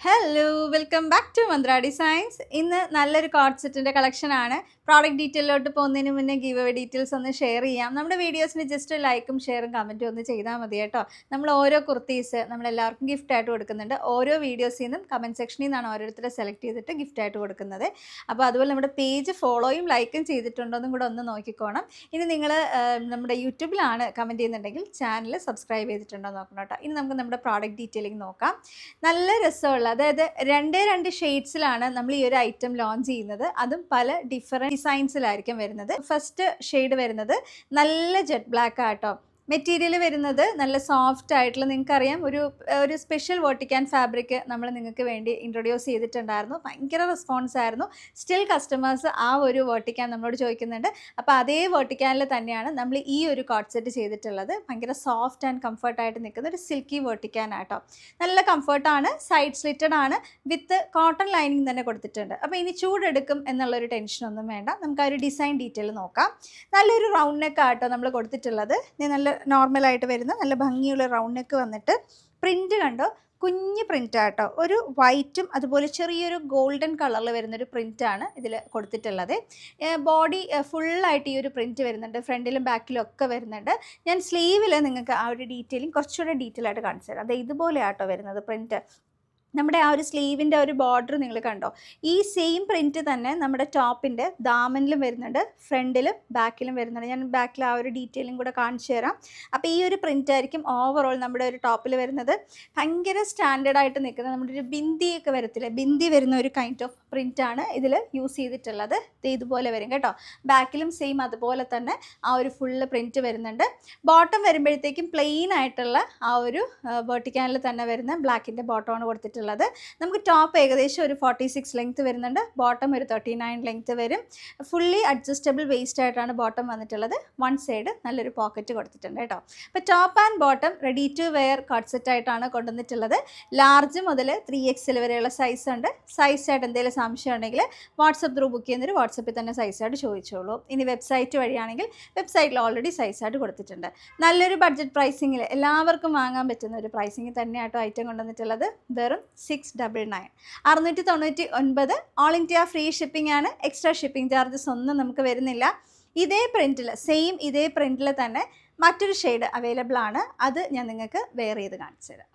Hello welcome back to Mantra designs. ഇന്ന് നല്ലൊരു coord സെറ്റിൻ്റെ കളക്ഷനാണ്. പ്രോഡക്റ്റ് ഡീറ്റെയിലോട്ട് പോകുന്നതിന് മുന്നേ ഗീവ് അവേ ഡീറ്റെയിൽസ് ഒന്ന് ഷെയർ ചെയ്യാം. നമ്മുടെ വീഡിയോസിന് ജസ്റ്റ് ലൈക്കും ഷെയറും കമൻറ്റും ഒന്ന് ചെയ്താൽ മതി കേട്ടോ. നമ്മൾ ഓരോ കുർത്തീസ് നമ്മളെല്ലാവർക്കും ഗിഫ്റ്റായിട്ട് കൊടുക്കുന്നുണ്ട്. ഓരോ വീഡിയോസിൽ നിന്നും കമൻറ്റ് സെക്ഷനിൽ നിന്നാണ് ഓരോരുത്തരെ സെലക്ട് ചെയ്തിട്ട് ഗിഫ്റ്റായിട്ട് കൊടുക്കുന്നത്. അപ്പോൾ അതുപോലെ നമ്മുടെ പേജ് ഫോളോയും ലൈക്കും ചെയ്തിട്ടുണ്ടോയെന്നും കൂടെ ഒന്ന് നോക്കിക്കോണം. ഇനി നിങ്ങൾ നമ്മുടെ യൂട്യൂബിലാണ് കമൻറ്റ് ചെയ്യുന്നുണ്ടെങ്കിൽ ചാനൽ സബ്സ്ക്രൈബ് ചെയ്തിട്ടുണ്ടോ നോക്കണം കേട്ടോ. ഇനി നമുക്ക് നമ്മുടെ പ്രോഡക്റ്റ് ഡീറ്റെയിലിംഗ് നോക്കാം. നല്ല രസമുള്ള, അതായത് രണ്ട് ഷെയ്ഡ്സിലാണ് നമ്മൾ ഈ ഒരു ഐറ്റം ലോഞ്ച് ചെയ്യുന്നത്. അതും പല ഡിഫറെൻറ്റ് ഡിസൈൻസിലായിരിക്കും വരുന്നത്. ഫസ്റ്റ് ഷെയ്ഡ് വരുന്നത് നല്ല ജെറ്റ് ബ്ലാക്ക് ആട്ടോ. മെറ്റീരിയൽ വരുന്നത് നല്ല സോഫ്റ്റ് ആയിട്ടുള്ള, നിങ്ങൾക്കറിയാം, ഒരു സ്പെഷ്യൽ വേർട്ടിക്കാൻ ഫാബ്രിക് നമ്മൾ നിങ്ങൾക്ക് വേണ്ടി ഇൻട്രൊഡ്യൂസ് ചെയ്തിട്ടുണ്ടായിരുന്നു. ഭയങ്കര റെസ്പോൺസ് ആയിരുന്നു. സ്റ്റിൽ കസ്റ്റമേഴ്സ് ആ ഒരു വേർട്ടിക്കാൻ നമ്മളോട് ചോദിക്കുന്നുണ്ട്. അപ്പോൾ അതേ വേർട്ടിക്കാനിൽ തന്നെയാണ് നമ്മൾ ഈ ഒരു കോഡ് സെറ്റ് ചെയ്തിട്ടുള്ളത്. ഭയങ്കര സോഫ്റ്റ് ആൻഡ് കംഫർട്ടായിട്ട് നിൽക്കുന്ന ഒരു സിൽക്കി വേർട്ടിക്കാൻ ആട്ടോ. നല്ല കംഫർട്ടാണ്, സൈഡ് സ്ലിറ്റഡ് ആണ്, വിത്ത് കോട്ടൺ ലൈനിങ് തന്നെ കൊടുത്തിട്ടുണ്ട്. അപ്പോൾ ഇനി ചൂടെടുക്കും എന്നുള്ളൊരു ടെൻഷനൊന്നും വേണ്ട. നമുക്ക് ആ ഒരു ഡിസൈൻ ഡീറ്റെയിൽ നോക്കാം. നല്ലൊരു റൗണ്ട് നെക്ക് ആട്ടോ നമ്മൾ കൊടുത്തിട്ടുള്ളത്. നല്ല നോർമലായിട്ട് വരുന്ന നല്ല ഭംഗിയുള്ള റൗണ്ട് നെക്ക് വന്നിട്ട് പ്രിൻറ്റ് കണ്ടോ, കുഞ്ഞ് പ്രിൻ്റ് ആട്ടോ. ഒരു വൈറ്റും അതുപോലെ ചെറിയൊരു ഗോൾഡൻ കളറിൽ വരുന്നൊരു പ്രിൻ്റാണ് ഇതിൽ കൊടുത്തിട്ടുള്ളത്. ബോഡി ഫുള്ളായിട്ട് ഈ ഒരു പ്രിൻറ്റ് വരുന്നുണ്ട്, ഫ്രണ്ടിലും ബാക്കിലും ഒക്കെ വരുന്നുണ്ട്. ഞാൻ സ്ലീവിൽ നിങ്ങൾക്ക് ആ ഒരു ഡീറ്റെയിലിംഗ് കുറച്ചുകൂടെ ഡീറ്റെയിൽ ആയിട്ട് കാണിച്ചു തരാം. അത് ഇതുപോലെ ആട്ടോ വരുന്നത് പ്രിൻറ്റ്. നമ്മുടെ ആ ഒരു സ്ലീവിൻ്റെ ഒരു ബോർഡർ നിങ്ങൾ കണ്ടോ, ഈ സെയിം പ്രിൻറ്റ് തന്നെ നമ്മുടെ ടോപ്പിൻ്റെ ദാമനിലും വരുന്നുണ്ട്, ഫ്രണ്ടിലും ബാക്കിലും വരുന്നുണ്ട്. ഞാൻ ബാക്കിൽ ആ ഒരു ഡീറ്റെയിലും കൂടെ കാണിച്ചു തരാം. അപ്പോൾ ഈ ഒരു പ്രിൻ്റ് ആയിരിക്കും ഓവറോൾ നമ്മുടെ ഒരു ടോപ്പിൽ വരുന്നത്. ഭയങ്കര സ്റ്റാൻഡേർഡായിട്ട് നിൽക്കുന്നത്, നമ്മുടെ ഒരു ബിന്ദിയൊക്കെ വരത്തില്ലേ, ബിന്ദി വരുന്ന ഒരു കൈൻഡ് ഓഫ് പ്രിൻ്റാണ് ഇതിൽ യൂസ് ചെയ്തിട്ടുള്ളത്. ഇതുപോലെ വരും കേട്ടോ. ബാക്കിലും സെയിം അതുപോലെ തന്നെ ആ ഒരു ഫുള്ള് പ്രിൻറ്റ് വരുന്നുണ്ട്. ബോട്ടം വരുമ്പോഴത്തേക്കും പ്ലെയിൻ ആയിട്ടുള്ള ആ ഒരു വെർട്ടിക്കാനിൽ തന്നെ വരുന്ന ബ്ലാക്കിൻ്റെ ബോട്ടമാണ് കൊടുത്തിട്ടുള്ളത്. നമുക്ക് ടോപ്പ് ഏകദേശം ഒരു 46 ലെങ്ത് വരുന്നുണ്ട്, ബോട്ടം ഒരു 39 ലെങ്ത് വരും. ഫുള്ളി അഡ്ജസ്റ്റബിൾ വേസ്റ്റ് ആയിട്ടാണ് ബോട്ടം വന്നിട്ടുള്ളത്. വൺ സൈഡ് നല്ലൊരു പോക്കറ്റ് കൊടുത്തിട്ടുണ്ട് കേട്ടോ. അപ്പോൾ top and bottom ready to wear coord set ആയിട്ടാണ് കൊണ്ടുവന്നിട്ടുള്ളത്. ലാർജ് മുതൽ 3XL വരെയുള്ള സൈസ് ഉണ്ട്. സൈസായിട്ട് എന്തെങ്കിലും സംശയം ഉണ്ടെങ്കിൽ വാട്സപ്പ് ത്രൂ ബുക്ക് ചെയ്യുന്നൊരു വാട്സപ്പിൽ തന്നെ സൈസായിട്ട് ചോദിച്ചോളൂ. ഇനി വെബ്സൈറ്റ് വഴിയാണെങ്കിൽ വെബ്സൈറ്റിൽ ഓൾറെഡി സൈസായിട്ട് കൊടുത്തിട്ടുണ്ട്. നല്ലൊരു ബഡ്ജറ്റ് പ്രൈസിങ്ങിൽ എല്ലാവർക്കും വാങ്ങാൻ പറ്റുന്ന ഒരു പ്രൈസിങ്ങിൽ തന്നെയാട്ടോ ഐറ്റം കൊണ്ടുവന്നിട്ടുള്ളത്. വെറും 699, 699. ഓൾ ഇന്ത്യ ഫ്രീ ഷിപ്പിംഗ് ആണ്. എക്സ്ട്രാ ഷിപ്പിംഗ് ചാർജസ് ഒന്നും നമുക്ക് വരുന്നില്ല. ഇതേ പ്രിൻറ്റിൽ, സെയിം ഇതേ പ്രിൻറ്റിൽ തന്നെ മറ്റൊരു ഷെയ്ഡ് അവൈലബിൾ ആണ്. അത് ഞാൻ നിങ്ങൾക്ക് വെയർ ചെയ്ത് കാണിച്ചു തരാം.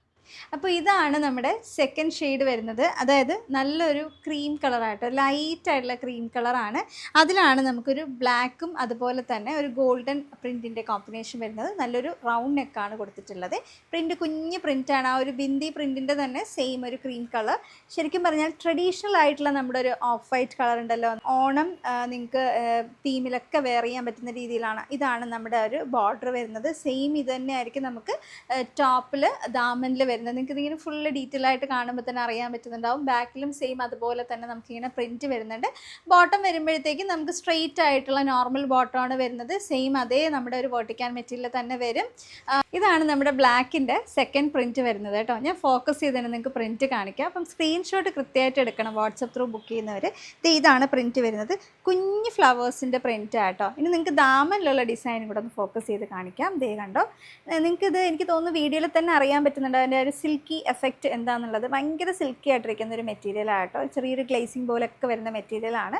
അപ്പോൾ ഇതാണ് നമ്മുടെ സെക്കൻഡ് ഷെയ്ഡ് വരുന്നത്. അതായത് നല്ലൊരു ക്രീം കളറായിട്ട്, ലൈറ്റായിട്ടുള്ള ക്രീം കളറാണ്. അതിലാണ് നമുക്കൊരു ബ്ലാക്കും അതുപോലെ തന്നെ ഒരു ഗോൾഡൻ പ്രിൻറ്റിൻ്റെ കോമ്പിനേഷൻ വരുന്നത്. നല്ലൊരു റൗണ്ട് നെക്കാണ് കൊടുത്തിട്ടുള്ളത്. പ്രിൻറ്റ് കുഞ്ഞ് പ്രിൻറ്റാണ്. ആ ഒരു ബിന്ദി പ്രിൻറ്റിൻ്റെ തന്നെ സെയിം ഒരു ക്രീം കളർ. ശരിക്കും പറഞ്ഞാൽ ട്രഡീഷണൽ ആയിട്ടുള്ള നമ്മുടെ ഒരു ഓഫ് വൈറ്റ് കളർ ഉണ്ടല്ലോ, ഓണം നിങ്ങൾക്ക് തീമിലൊക്കെ വെയർ ചെയ്യാൻ പറ്റുന്ന രീതിയിലാണ്. ഇതാണ് നമ്മുടെ ഒരു ബോർഡർ വരുന്നത്. സെയിം ഇത് തന്നെ ആയിരിക്കും നമുക്ക് ടോപ്പിൽ ദാമനിൽ വരുന്നത്. നിങ്ങൾക്ക് ഇതിങ്ങനെ ഫുള്ള് ഡീറ്റെയിൽ ആയിട്ട് കാണുമ്പോൾ തന്നെ അറിയാൻ പറ്റുന്നുണ്ടാവും. ബാക്കിലും സെയിം അതുപോലെ തന്നെ നമുക്കിങ്ങനെ പ്രിൻറ്റ് വരുന്നുണ്ട്. ബോട്ടം വരുമ്പോഴത്തേക്കും നമുക്ക് സ്ട്രെയിറ്റ് ആയിട്ടുള്ള നോർമൽ ബോട്ടമാണ് വരുന്നത്. സെയിം അതേ നമ്മുടെ ഒരു വെർട്ടിക്കാൻ മെറ്റീരിയൽ തന്നെ വരും. ഇതാണ് നമ്മുടെ ബ്ലാക്കിൻ്റെ സെക്കൻഡ് പ്രിൻറ്റ് വരുന്നത് കേട്ടോ. ഞാൻ ഫോക്കസ് ചെയ്തതിന് നിങ്ങൾക്ക് പ്രിൻറ്റ് കാണിക്കാം. അപ്പം സ്ക്രീൻഷോട്ട് കൃത്യമായിട്ട് എടുക്കണം വാട്സപ്പ് ത്രൂ ബുക്ക് ചെയ്യുന്നവർ. ഇതാണ് പ്രിൻറ്റ് വരുന്നത്. കുഞ്ഞ് ഫ്ലവേഴ്സിൻ്റെ പ്രിൻറ്റ് ആട്ടോ. ഇനി നിങ്ങൾക്ക് ദാമനിലുള്ള ഡിസൈനും കൂടെ ഒന്ന് ഫോക്കസ് ചെയ്ത് കാണിക്കാം. ദേ കണ്ടോ, നിങ്ങൾക്കിത് എനിക്ക് തോന്നുന്നു വീഡിയോയിൽ തന്നെ അറിയാൻ പറ്റുന്നുണ്ട് അതിൻ്റെ ഒരു സിൽക്കി എഫക്റ്റ് എന്താണെന്നുള്ളത്. ഭയങ്കര സിൽക്കി ആയിട്ടിരിക്കുന്ന ഒരു മെറ്റീരിയലാട്ടോ. ചെറിയൊരു ഗ്ലേസിങ് പോലെയൊക്കെ വരുന്ന മെറ്റീരിയലാണ്.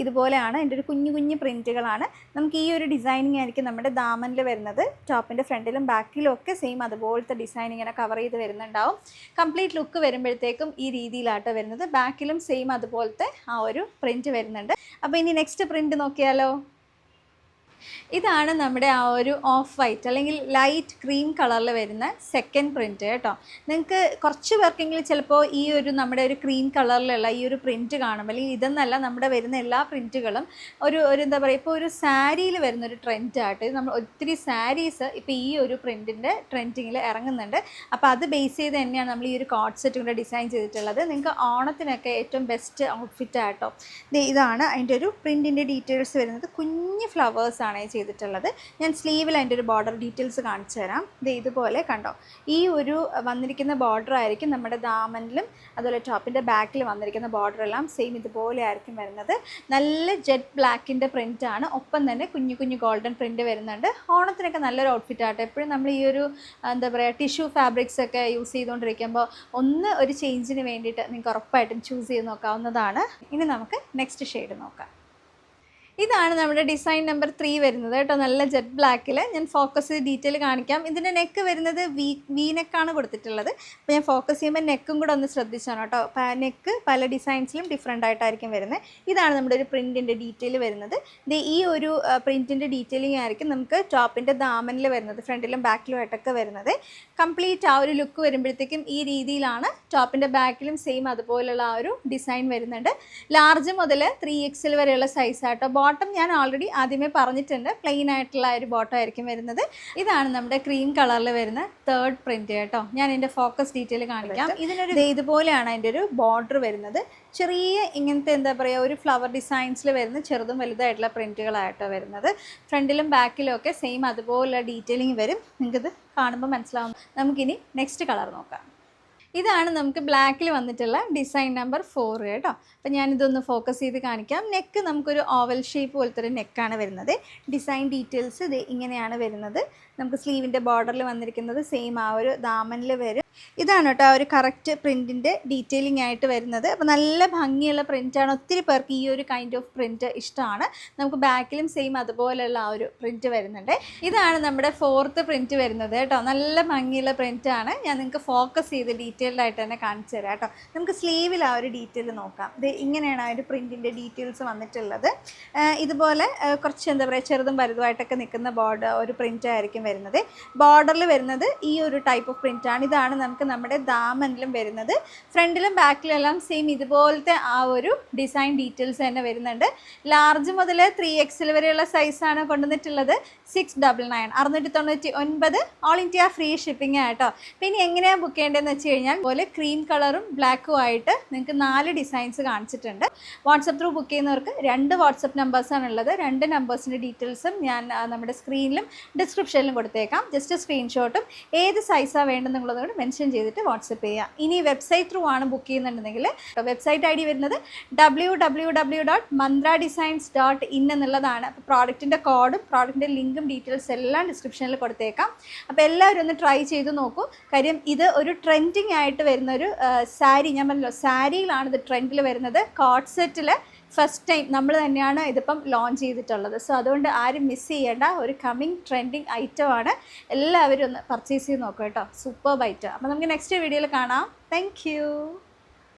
ഇതുപോലെയാണ് എൻ്റെ ഒരു കുഞ്ഞു കുഞ്ഞു പ്രിൻറ്റുകളാണ്. നമുക്ക് ഈ ഒരു ഡിസൈനിങ് ആയിരിക്കും നമ്മുടെ ദാമനിൽ വരുന്നത്. ടോപ്പിൻ്റെ ഫ്രണ്ടിലും ബാക്കിലും ഒക്കെ സെയിം അതുപോലത്തെ ഡിസൈൻ ഇങ്ങനെ കവർ ചെയ്ത് വരുന്നുണ്ടാവും. കംപ്ലീറ്റ് ലുക്ക് വരുമ്പോഴത്തേക്കും ഈ രീതിയിലാട്ടോ വരുന്നത്. ബാക്കിലും സെയിം അതുപോലത്തെ ആ ഒരു പ്രിൻറ്റ് വരുന്നുണ്ട്. അപ്പോൾ ഇനി നെക്സ്റ്റ് പ്രിൻറ്റ് നോക്കിയാലോ. ഇതാണ് നമ്മുടെ ആ ഒരു ഓഫ് വൈറ്റ് അല്ലെങ്കിൽ ലൈറ്റ് ക്രീം കളറിൽ വരുന്ന സെക്കൻഡ് പ്രിൻറ്റ് കേട്ടോ. നിങ്ങൾക്ക് കുറച്ച് പേർക്കെങ്കിലും ചിലപ്പോൾ ഈ ഒരു നമ്മുടെ ഒരു ക്രീം കളറിലുള്ള ഈ ഒരു പ്രിൻറ്റ് കാണുമ്പോൾ, അല്ലെങ്കിൽ ഇതെന്നല്ല നമ്മുടെ വരുന്ന എല്ലാ പ്രിൻറ്റുകളും ഒരു എന്താ പറയുക, ഇപ്പോൾ ഒരു സാരിയിൽ വരുന്നൊരു ട്രെൻഡായിട്ട് നമ്മൾ ഒത്തിരി സാരീസ് ഇപ്പോൾ ഈ ഒരു പ്രിൻറ്റിൻ്റെ ട്രെൻഡിങ്ങിൽ ഇറങ്ങുന്നുണ്ട്. അപ്പോൾ അത് ബേസ് ചെയ്ത് തന്നെയാണ് നമ്മൾ ഈ ഒരു കോഡ് സെറ്റ് കൂടെ ഡിസൈൻ ചെയ്തിട്ടുള്ളത്. നിങ്ങൾക്ക് ഓണത്തിനൊക്കെ ഏറ്റവും ബെസ്റ്റ് ഔട്ട്ഫിറ്റ് ആട്ടോ. ഇതാണ് അതിൻ്റെ ഒരു പ്രിൻറ്റിൻ്റെ ഡീറ്റെയിൽസ് വരുന്നത്. കുഞ്ഞ് ഫ്ലവേഴ്സാണ് വർക്കാണ് ചെയ്തിട്ടുള്ളത്. ഞാൻ സ്ലീവിൽ അതിൻ്റെ ഒരു ബോർഡർ ഡീറ്റെയിൽസ് കാണിച്ചു തരാം. ഇത് ഇതുപോലെ കണ്ടോ, ഈ ഒരു വന്നിരിക്കുന്ന ബോർഡർ ആയിരിക്കും നമ്മുടെ ദാമനിലും അതുപോലെ ടോപ്പിൻ്റെ ബാക്കിൽ വന്നിരിക്കുന്ന ബോർഡറെല്ലാം സെയിം ഇതുപോലെ ആയിരിക്കും വരുന്നത്. നല്ല ജെറ്റ് ബ്ലാക്കിൻ്റെ പ്രിൻ്റാണ്, ഒപ്പം തന്നെ കുഞ്ഞു കുഞ്ഞു ഗോൾഡൻ പ്രിൻ്റ് വരുന്നുണ്ട്. ഓണത്തിനൊക്കെ നല്ലൊരു ഔട്ട്ഫിറ്റ് ആട്ടെ. എപ്പോഴും നമ്മൾ ഈ ഒരു എന്താ പറയുക ടിഷ്യൂ ഫാബ്രിക്സ് ഒക്കെ യൂസ് ചെയ്തുകൊണ്ടിരിക്കുമ്പോൾ ഒരു ചേഞ്ചിന് വേണ്ടിയിട്ട് നിങ്ങൾക്ക് ഉറപ്പായിട്ടും ചൂസ് ചെയ്ത് നോക്കാവുന്നതാണ്. ഇനി നമുക്ക് നെക്സ്റ്റ് ഷെയ്ഡ് നോക്കാം. ഇതാണ് നമ്മുടെ ഡിസൈൻ നമ്പർ 3 വരുന്നത് കേട്ടോ. നല്ല ജെറ്റ് ബ്ലാക്കിൽ ഞാൻ ഫോക്കസ് ചെയ്ത് ഡീറ്റെയിൽ കാണിക്കാം. ഇതിൻ്റെ നെക്ക് വരുന്നത് വി നെക്കാണ് കൊടുത്തിട്ടുള്ളത്. അപ്പോൾ ഞാൻ ഫോക്കസ് ചെയ്യുമ്പോൾ നെക്കും കൂടെ ഒന്ന് ശ്രദ്ധിച്ചാണ് കേട്ടോ. നെക്ക് പല ഡിസൈൻസിലും ഡിഫറെൻ്റ് ആയിട്ടായിരിക്കും വരുന്നത്. ഇതാണ് നമ്മുടെ ഒരു പ്രിൻറ്റിൻ്റെ ഡീറ്റെയിൽ വരുന്നത്. ഈ ഒരു പ്രിൻറ്റിൻ്റെ ഡീറ്റെയിലിംഗ് ആയിരിക്കും നമുക്ക് ടോപ്പിൻ്റെ ദാമനിൽ വരുന്നത്, ഫ്രണ്ടിലും ബാക്കിലും ആയിട്ടൊക്കെ വരുന്നത്. കംപ്ലീറ്റ് ആ ഒരു ലുക്ക് വരുമ്പോഴത്തേക്കും ഈ രീതിയിലാണ് ടോപ്പിൻ്റെ ബാക്കിലും സെയിം അതുപോലുള്ള ആ ഒരു ഡിസൈൻ വരുന്നുണ്ട്. ലാർജ് മുതൽ 3XL വരെയുള്ള സൈസായിട്ടോ. ബോട്ടം ഞാൻ ഓൾറെഡി ആദ്യമേ പറഞ്ഞിട്ടുണ്ട്, പ്ലെയിൻ ആയിട്ടുള്ള ഒരു ബോട്ടം ആയിരിക്കും വരുന്നത്. ഇതാണ് നമ്മുടെ ക്രീം കളറിൽ വരുന്ന 3rd പ്രിൻറ്റ് കേട്ടോ. ഞാൻ ഇതിൻ്റെ ഫോക്കസ് ഡീറ്റെയിൽ കാണിക്കാം. ഇതിനൊരു ഇതുപോലെയാണ് അതിൻ്റെ ഒരു ബോർഡർ വരുന്നത്. ചെറിയ ഇങ്ങനത്തെ എന്താ പറയുക ഒരു ഫ്ലവർ ഡിസൈൻസിൽ വരുന്ന ചെറുതും വലുതായിട്ടുള്ള പ്രിൻറ്റുകളായിട്ടോ വരുന്നത്. ഫ്രണ്ടിലും ബാക്കിലും ഒക്കെ സെയിം അതുപോലുള്ള ഡീറ്റെയിലിംഗ് വരും. നിങ്ങൾക്കിത് കാണുമ്പോൾ മനസ്സിലാവും. നമുക്കിനി നെക്സ്റ്റ് കളർ നോക്കാം. ഇതാണ് നമുക്ക് ബ്ലാക്കിൽ വന്നിട്ടുള്ള ഡിസൈൻ നമ്പർ 4 കേട്ടോ. അപ്പോൾ ഞാനിതൊന്ന് ഫോക്കസ് ചെയ്ത് കാണിക്കാം. നെക്ക് നമുക്കൊരു ഓവൽ ഷേപ്പ് പോലത്തെ ഒരു നെക്കാണ് വരുന്നത്. ഡിസൈൻ ഡീറ്റെയിൽസ് ഇത് ഇങ്ങനെയാണ് വരുന്നത്. നമുക്ക് സ്ലീവിൻ്റെ ബോർഡറിൽ വന്നിരിക്കുന്നത് സെയിം ആ ഒരു ദാമനിൽ വരും. ഇതാണ് കേട്ടോ ആ ഒരു കറക്റ്റ് പ്രിൻറ്റിൻ്റെ ഡീറ്റെയിലിംഗ് ആയിട്ട് വരുന്നത്. അപ്പോൾ നല്ല ഭംഗിയുള്ള പ്രിൻറ്റാണ്. ഒത്തിരി പേർക്ക് ഈ ഒരു കൈൻഡ് ഓഫ് പ്രിൻറ്റ് ഇഷ്ടമാണ്. നമുക്ക് ബാക്കിലും സെയിം അതുപോലെയുള്ള ആ ഒരു പ്രിൻറ്റ് വരുന്നുണ്ട്. ഇതാണ് നമ്മുടെ 4th പ്രിൻറ്റ് വരുന്നത് കേട്ടോ. നല്ല ഭംഗിയുള്ള പ്രിൻറ്റാണ്. ഞാൻ നിങ്ങൾക്ക് ഫോക്കസ് ചെയ്ത് ഡീറ്റെയിൽഡായിട്ട് തന്നെ കാണിച്ചു തരാം കേട്ടോ. നമുക്ക് സ്ലീവിൽ ആ ഒരു ഡീറ്റെയിൽ നോക്കാം. ഇത് ഇങ്ങനെയാണ് ആ ഒരു പ്രിൻറ്റിൻ്റെ ഡീറ്റെയിൽസ് വന്നിട്ടുള്ളത്. ഇതുപോലെ കുറച്ച് എന്താ പറയുക ചെറുതും വലുതുമായിട്ടൊക്കെ നിൽക്കുന്ന ഒരു പ്രിൻ്റ് ആയിരിക്കും വരുന്നത്. ബോർഡറിൽ വരുന്നത് ഈ ഒരു ടൈപ്പ് ഓഫ് പ്രിൻ്റാണ്. ഇതാണ് നമുക്ക് നമ്മുടെ ദാമനിലും വരുന്നത്. ഫ്രണ്ടിലും ബാക്കിലും എല്ലാം സെയിം ഇതുപോലത്തെ ആ ഒരു ഡിസൈൻ ഡീറ്റെയിൽസ് തന്നെ വരുന്നുണ്ട്. ലാർജ് മുതൽ 3XL വരെയുള്ള സൈസാണ് കൊണ്ടുവന്നിട്ടുള്ളത്. 699 699 ഓൾ ഇന്ത്യ ഫ്രീ ഷിപ്പിംഗ് ആട്ടോ. പിന്നെ എങ്ങനെയാണ് ബുക്ക് ചെയ്യേണ്ടതെന്ന് വെച്ച് കഴിഞ്ഞാൽ പോലെ ക്രീം കളറും ബ്ലാക്കും ആയിട്ട് നിങ്ങൾക്ക് 4 ഡിസൈൻസ് കാണിച്ചിട്ടുണ്ട്. വാട്സപ്പ് ത്രൂ ബുക്ക് ചെയ്യുന്നവർക്ക് 2 വാട്സപ്പ് നമ്പേഴ്സാണ് ഉള്ളത്. 2 നമ്പേഴ്സിൻ്റെ ഡീറ്റെയിൽസും ഞാൻ നമ്മുടെ സ്ക്രീനിലും ഡിസ്ക്രിപ്ഷനിലും കൊടുത്തേക്കാം. ജസ്റ്റ് സ്ക്രീൻഷോട്ടും ഏത് സൈസാണ് വേണ്ടതെന്നുള്ളത് കൂടെ മെൻഷൻ ചെയ്തിട്ട് വാട്സപ്പ് ചെയ്യുക. ഇനി വെബ്സൈറ്റ് ത്രൂ ആണ് ബുക്ക് ചെയ്യുന്നുണ്ടെങ്കിൽ വെബ്സൈറ്റ് ID വരുന്നത് www.mandradesigns.in എന്നുള്ളതാണ്. അപ്പോൾ പ്രോഡക്റ്റിൻ്റെ കോഡും പ്രോഡക്റ്റിൻ്റെ ലിങ്കും ഡീറ്റെയിൽസ് എല്ലാം ഡിസ്ക്രിപ്ഷനിൽ കൊടുത്തേക്കാം. അപ്പോൾ എല്ലാവരും ഒന്ന് ട്രൈ ചെയ്ത് നോക്കൂ. കാര്യം ഇത് ഒരു ട്രെൻഡിങ് ആയിട്ട് വരുന്നൊരു സാരി, ഞാൻ പറഞ്ഞല്ലോ സാരിയിലാണ് ഇത് ട്രെൻഡിൽ വരുന്നത്. കോട്ട് സെറ്റിൽ ഫസ്റ്റ് ടൈം നമ്മൾ തന്നെയാണ് ഇതിപ്പം ലോഞ്ച് ചെയ്തിട്ടുള്ളത്. സോ അതുകൊണ്ട് ആരും മിസ് ചെയ്യേണ്ട ഒരു കമ്മിങ് ട്രെൻഡിങ് ഐറ്റമാണ്. എല്ലാവരും ഒന്ന് പർച്ചേസ് ചെയ്ത് നോക്കുക കേട്ടോ. Superb item. അപ്പോൾ നമുക്ക് നെക്സ്റ്റ് വീഡിയോയിൽ കാണാം. താങ്ക്